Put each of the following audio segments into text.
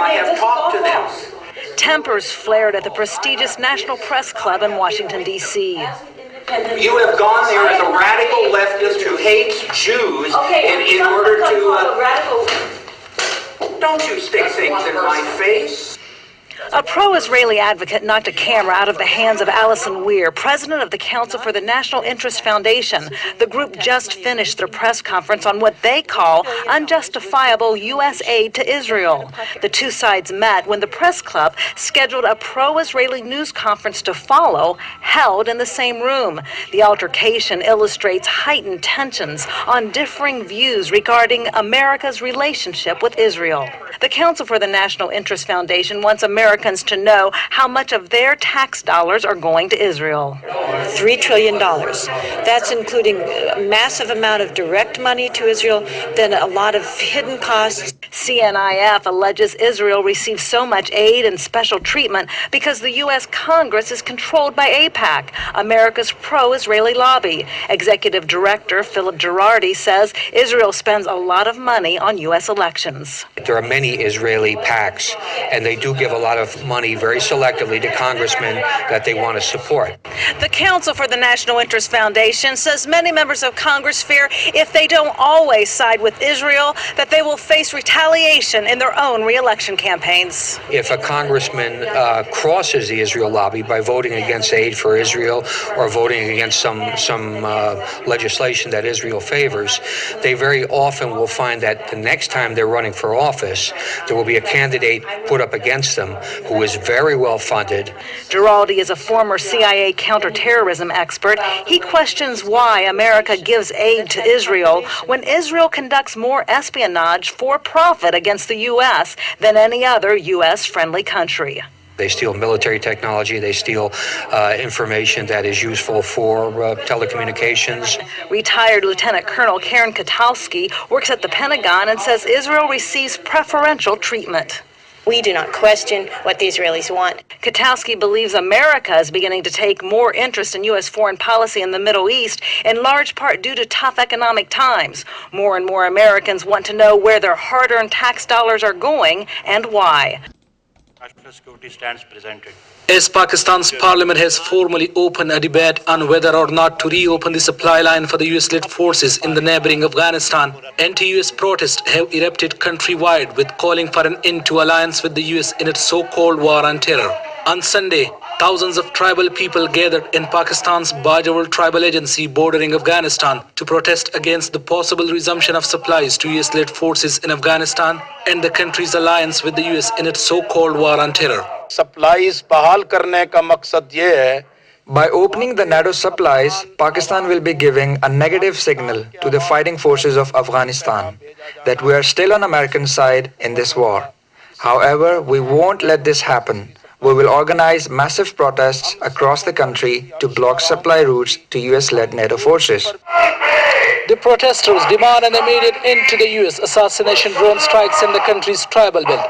We have talked to them. Tempers flared at the prestigious National Press Club in Washington, D.C. You have gone there as a radical leftist who hates Jews in order to... Don't you stick things in my face. A pro-Israeli advocate knocked a camera out of the hands of Alison Weir, president of the Council for the National Interest Foundation. The group just finished their press conference on what they call unjustifiable U.S. aid to Israel. The two sides met when the press club scheduled a pro-Israeli news conference to follow, held in the same room. The altercation illustrates heightened tensions on differing views regarding America's relationship with Israel. The Council for the National Interest Foundation wants Americans to know how much of their tax dollars are going to Israel. $3 trillion. That's including a massive amount of direct money to Israel, then a lot of hidden costs. CNIF alleges Israel receives so much aid and special treatment because the U.S. Congress is controlled by AIPAC, America's pro-Israeli lobby. Executive Director Philip Giraldi says Israel spends a lot of money on U.S. elections. There are many Israeli PACs, and they do give a lot of money very selectively to congressmen that they want to support. The Council for the National Interest Foundation says many members of Congress fear if they don't always side with Israel, that they will face retaliation in their own re-election campaigns. If a congressman crosses the Israel lobby by voting against aid for Israel or voting against some legislation that Israel favors, they very often will find that the next time they're running for office, there will be a candidate put up against them who is very well funded. Giraldi is a former CIA counterterrorism expert. He questions why America gives aid to Israel when Israel conducts more espionage for profit against the U.S. than any other U.S.-friendly country. They steal military technology. They steal information that is useful for telecommunications. Retired Lieutenant Colonel Karen Kowalski works at the Pentagon and says Israel receives preferential treatment. We do not question what the Israelis want. Kowalski believes America is beginning to take more interest in U.S. foreign policy in the Middle East, in large part due to tough economic times. More and more Americans want to know where their hard-earned tax dollars are going and why. Security stands presented. As Pakistan's parliament has formally opened a debate on whether or not to reopen the supply line for the US-led forces in the neighboring Afghanistan, anti-US protests have erupted countrywide with calling for an end to alliance with the US in its so-called war on terror. On Sunday, thousands of tribal people gathered in Pakistan's Bajawal tribal agency bordering Afghanistan to protest against the possible resumption of supplies to US-led forces in Afghanistan and the country's alliance with the US in its so-called war on terror. Supplies बहाल करने का मकसद ये है. By opening the NATO supplies, Pakistan will be giving a negative signal to the fighting forces of Afghanistan that we are still on American side in this war. However, we won't let this happen. We will organize massive protests across the country to block supply routes to US-led NATO forces. The protesters demand an immediate end to the US assassination drone strikes in the country's tribal belt.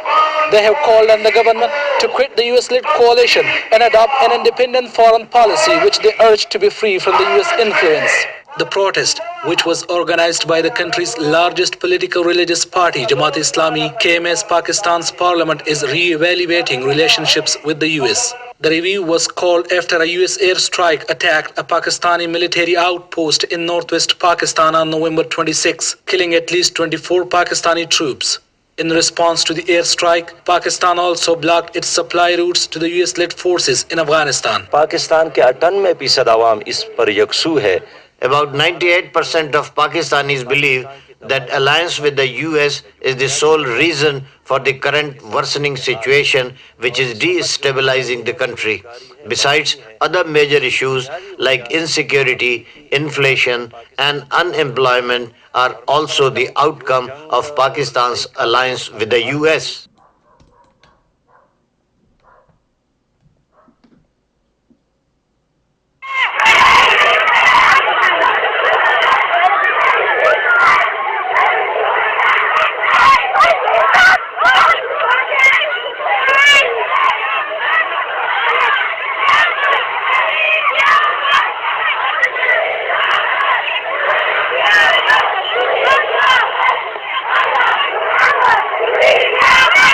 They have called on the government to quit the US-led coalition and adopt an independent foreign policy, which they urge to be free from the US influence. The protest, which was organized by the country's largest political religious party, Jamaat-e-Islami, came as Pakistan's parliament is re-evaluating relationships with the US. The review was called after a US airstrike attacked a Pakistani military outpost in northwest Pakistan on November 26, killing at least 24 Pakistani troops. In response to the airstrike, Pakistan also blocked its supply routes to the US-led forces in Afghanistan. Pakistan के 98% आवाम इस पर यकसू है. About 98% of Pakistanis believe that alliance with the US is the sole reason for the current worsening situation, which is destabilizing the country. Besides, other major issues like insecurity, inflation, and unemployment are also the outcome of Pakistan's alliance with the US. Yeah!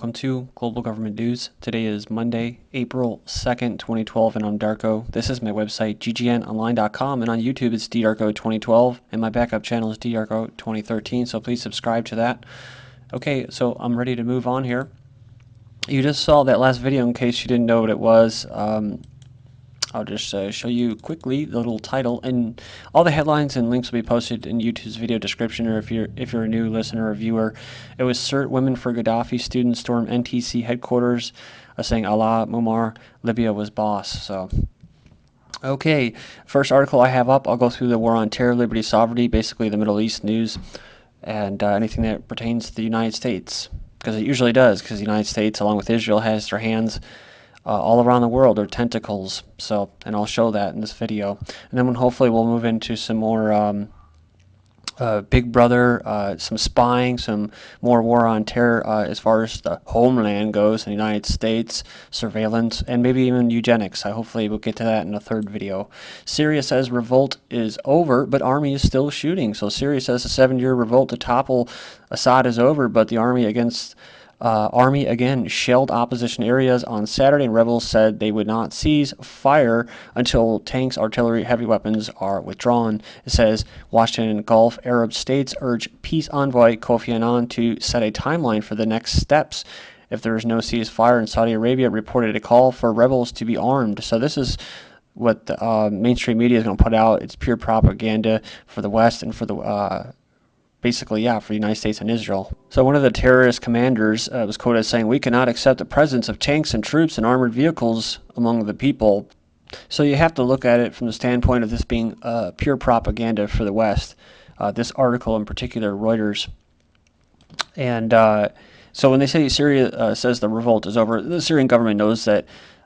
welcome to Global Government News. Today is Monday, April 2nd, 2012, and I'm Darko. This is my website, ggnonline.com, and on YouTube it's ddarko2012, and my backup channel is ddarko2013, so please subscribe to that. Okay, so I'm ready to move on here. You just saw that last video in case you didn't know what it was. I'll just show you quickly the little title, and all the headlines and links will be posted in YouTube's video description, or if you're a new listener or viewer. It was Sirte women for Gaddafi students storm NTC headquarters, saying Allah, Muammar, Libya was boss. So, okay, first article I have up, I'll go through the war on terror, liberty, sovereignty, basically the Middle East news, and anything that pertains to the United States, because it usually does, because the United States, along with Israel, has their hands all around the world, or tentacles. So, and I'll show that in this video. And then hopefully we'll move into some more Big Brother, some spying, some more war on terror as far as the homeland goes in the United States, surveillance, and maybe even eugenics. Hopefully we'll get to that in a third video. Syria says revolt is over, but army is still shooting. So Syria says the 7-year revolt to topple Assad is over, but the army again shelled opposition areas on Saturday, and rebels said they would not cease fire until tanks, artillery, heavy weapons are withdrawn. It says Washington and Gulf Arab states urge peace envoy Kofi Annan to set a timeline for the next steps if there is no ceasefire, and Saudi Arabia reported a call for rebels to be armed. So this is what the mainstream media is going to put out. It's pure propaganda for the West and for the basically, yeah, for the United States and Israel. So one of the terrorist commanders was quoted as saying, "We cannot accept the presence of tanks and troops and armored vehicles among the people." So you have to look at it from the standpoint of this being pure propaganda for the West. This article in particular, Reuters. And so when they say Syria says the revolt is over, the Syrian government knows that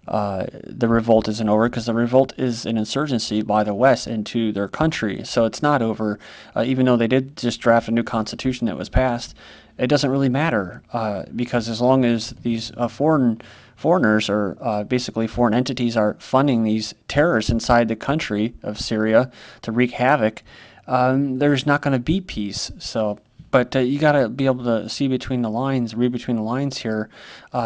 the revolt isn't over, because the revolt is an insurgency by the West into their country. So it's not over, even though they did just draft a new constitution that was passed. It doesn't really matter, because as long as these foreigners, or basically foreign entities, are funding these terrorists inside the country of Syria to wreak havoc, there's not going to be peace. So. But you got to be able to see between the lines, read between the lines here.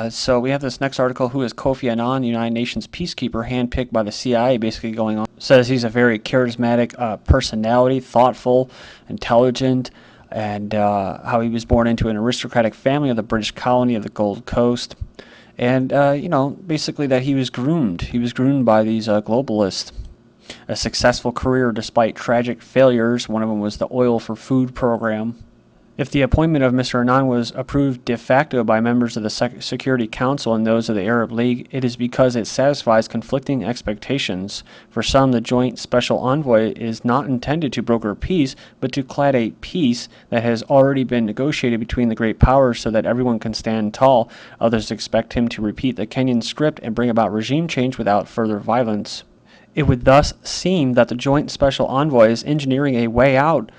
So we have this next article, who is Kofi Annan, United Nations Peacekeeper, handpicked by the CIA, basically going on. Says he's a very charismatic personality, thoughtful, intelligent, and how he was born into an aristocratic family of the British colony of the Gold Coast. And, basically that he was groomed. He was groomed by these globalists. A successful career despite tragic failures. One of them was the Oil for Food program. If the appointment of Mr. Annan was approved de facto by members of the Security Council and those of the Arab League, it is because it satisfies conflicting expectations. For some, the joint special envoy is not intended to broker peace, but to clad a peace that has already been negotiated between the great powers so that everyone can stand tall. Others expect him to repeat the Kenyan script and bring about regime change without further violence. It would thus seem that the joint special envoy is engineering a way out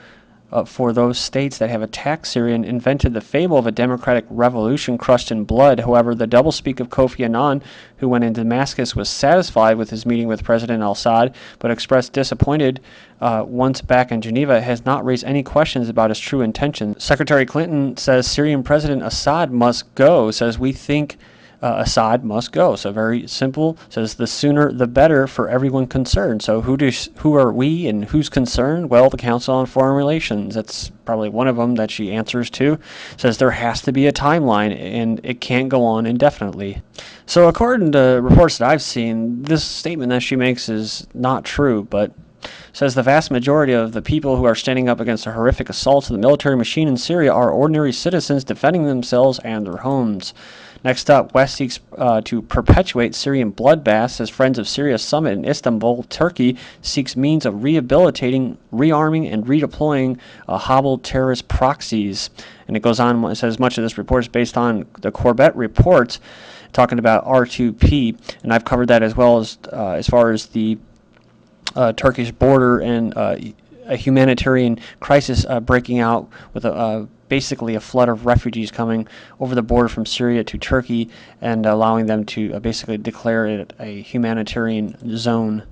for those states that have attacked Syria and invented the fable of a democratic revolution crushed in blood. However, the doublespeak of Kofi Annan, who when in Damascus was satisfied with his meeting with President Assad, but expressed disappointed once back in Geneva, has not raised any questions about his true intentions. Secretary Clinton says Syrian President Assad must go, says we think Assad must go. So very simple, says the sooner the better for everyone concerned. So who are we and who's concerned? Well, the Council on Foreign Relations. That's probably one of them that she answers to. Says there has to be a timeline and it can't go on indefinitely. So according to reports that I've seen, this statement that she makes is not true, but says the vast majority of the people who are standing up against the horrific assaults of the military machine in Syria are ordinary citizens defending themselves and their homes. Next up, West seeks to perpetuate Syrian bloodbaths as Friends of Syria summit in Istanbul, Turkey seeks means of rehabilitating, rearming, and redeploying hobbled terrorist proxies. And it goes on, it says much of this report is based on the Corbett reports, talking about R2P, and I've covered that as well as far as the Turkish border and a humanitarian crisis breaking out with basically a flood of refugees coming over the border from Syria to Turkey and allowing them to basically declare it a humanitarian zone.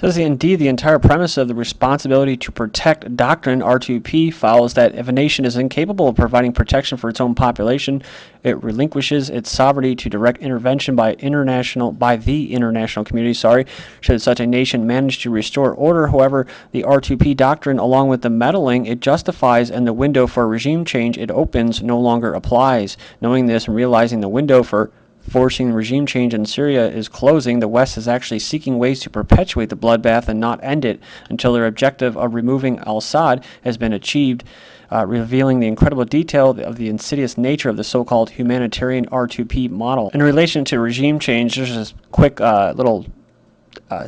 Says indeed the entire premise of the responsibility to protect doctrine R2P follows that if a nation is incapable of providing protection for its own population, it relinquishes its sovereignty to direct intervention by the international community. Should such a nation manage to restore order, however, the R2P doctrine, along with the meddling it justifies and the window for regime change it opens, no longer applies. Knowing this and realizing the window for forcing regime change in Syria is closing, the West is actually seeking ways to perpetuate the bloodbath and not end it until their objective of removing Assad has been achieved, revealing the incredible detail of the insidious nature of the so-called humanitarian R2P model. In relation to regime change, there's this quick little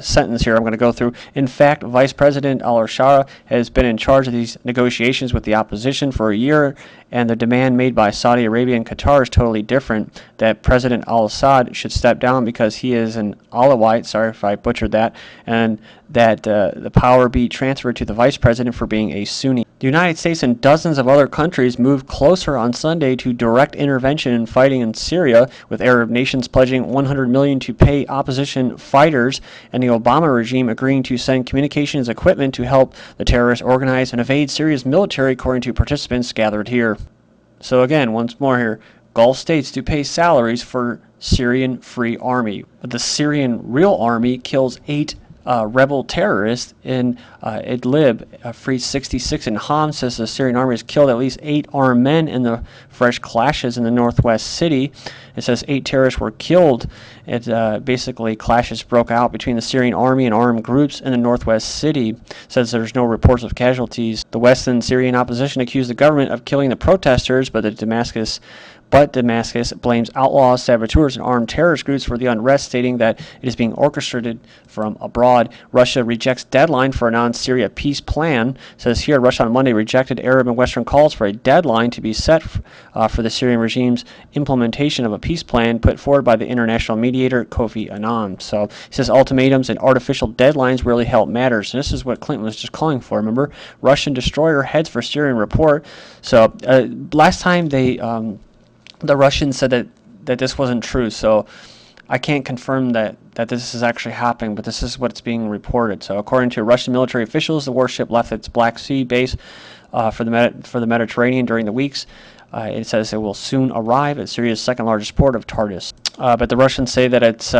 sentence here I'm going to go through. In fact, Vice President al-Shara has been in charge of these negotiations with the opposition for a year, and the demand made by Saudi Arabia and Qatar is totally different, that President al-Assad should step down because he is an Alawite, sorry if I butchered that, and that the power be transferred to the Vice President for being a Sunni. The United States and dozens of other countries moved closer on Sunday to direct intervention in fighting in Syria, with Arab nations pledging $100 million to pay opposition fighters, and the Obama regime agreeing to send communications equipment to help the terrorists organize and evade Syria's military, according to participants gathered here. So again, once more here, Gulf states to pay salaries for Syrian Free Army. But the Syrian real army kills 8 rebel terrorists in Idlib, frees 66 in Homs. Says the Syrian army has killed at least 8 armed men in the fresh clashes in the northwest city. It says 8 terrorists were killed. Basically clashes broke out between the Syrian army and armed groups in the northwest city. It says there's no reports of casualties. The Western Syrian opposition accused the government of killing the protesters, but Damascus blames outlaws, saboteurs, and armed terrorist groups for the unrest, stating that it is being orchestrated from abroad. Russia rejects deadline for a non-Syria peace plan. Says here, Russia on Monday rejected Arab and Western calls for a deadline to be set for the Syrian regime's implementation of a peace plan put forward by the international mediator Kofi Annan. So he says ultimatums and artificial deadlines really help matters. And this is what Clinton was just calling for. Remember, Russian destroyer heads for Syrian report. So last time the Russians said that this wasn't true, so I can't confirm that this is actually happening, but this is what's being reported. So according to Russian military officials, the warship left its Black Sea base for the Mediterranean during the weeks. It says it will soon arrive at Syria's second largest port of Tartus. But the Russians say that it's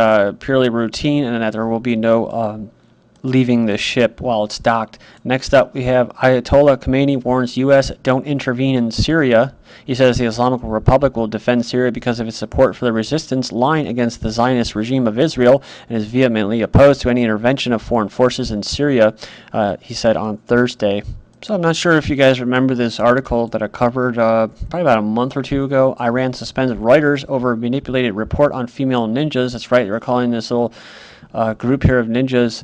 purely routine and that there will be no leaving the ship while it's docked. Next up, we have Ayatollah Khamanei warns U.S. don't intervene in Syria. He says the Islamic Republic will defend Syria because of its support for the resistance line against the Zionist regime of Israel and is vehemently opposed to any intervention of foreign forces in Syria, he said on Thursday. So I'm not sure if you guys remember this article that I covered probably about a month or two ago. Iran suspends Reuters over a manipulated report on female ninjas. That's right, they're calling this little group here of ninjas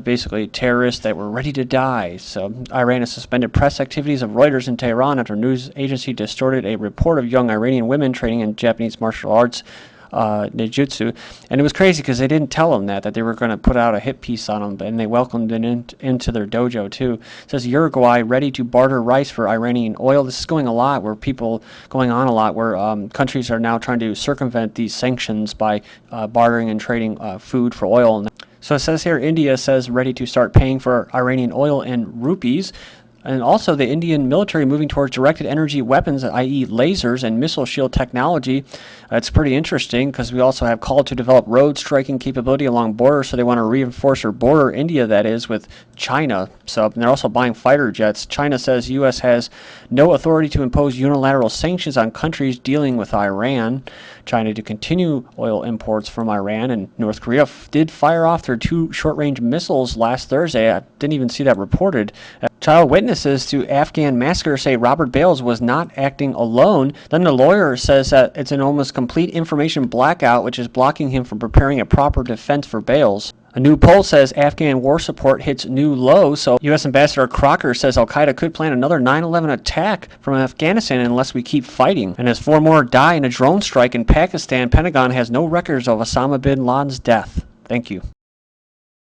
basically terrorists that were ready to die. So Iran has suspended press activities of Reuters in Tehran after a news agency distorted a report of young Iranian women training in Japanese martial arts ninjutsu. And it was crazy because they didn't tell them that they were going to put out a hit piece on them, and they welcomed it into their dojo too. It says Uruguay ready to barter rice for Iranian oil. This is going on a lot where countries are now trying to circumvent these sanctions by bartering and trading food for oil. So it says here, India says ready to start paying for Iranian oil in rupees. And also the Indian military moving towards directed energy weapons, i.e. lasers and missile shield technology. It's pretty interesting because we also have called to develop road striking capability along borders, so they want to reinforce their border, India that is, with China. So they're also buying fighter jets. China says U.S. has no authority to impose unilateral sanctions on countries dealing with Iran. China to continue oil imports from Iran, and North Korea did fire off their 2 short-range missiles last Thursday. I didn't even see that reported. Child witnesses to Afghan massacre say Robert Bales was not acting alone. Then the lawyer says that it's an almost complete information blackout, which is blocking him from preparing a proper defense for Bales. A new poll says Afghan war support hits new low, so U.S. Ambassador Crocker says Al-Qaeda could plan another 9/11 attack from Afghanistan unless we keep fighting. And as 4 more die in a drone strike in Pakistan, Pentagon has no records of Osama bin Laden's death. Thank you.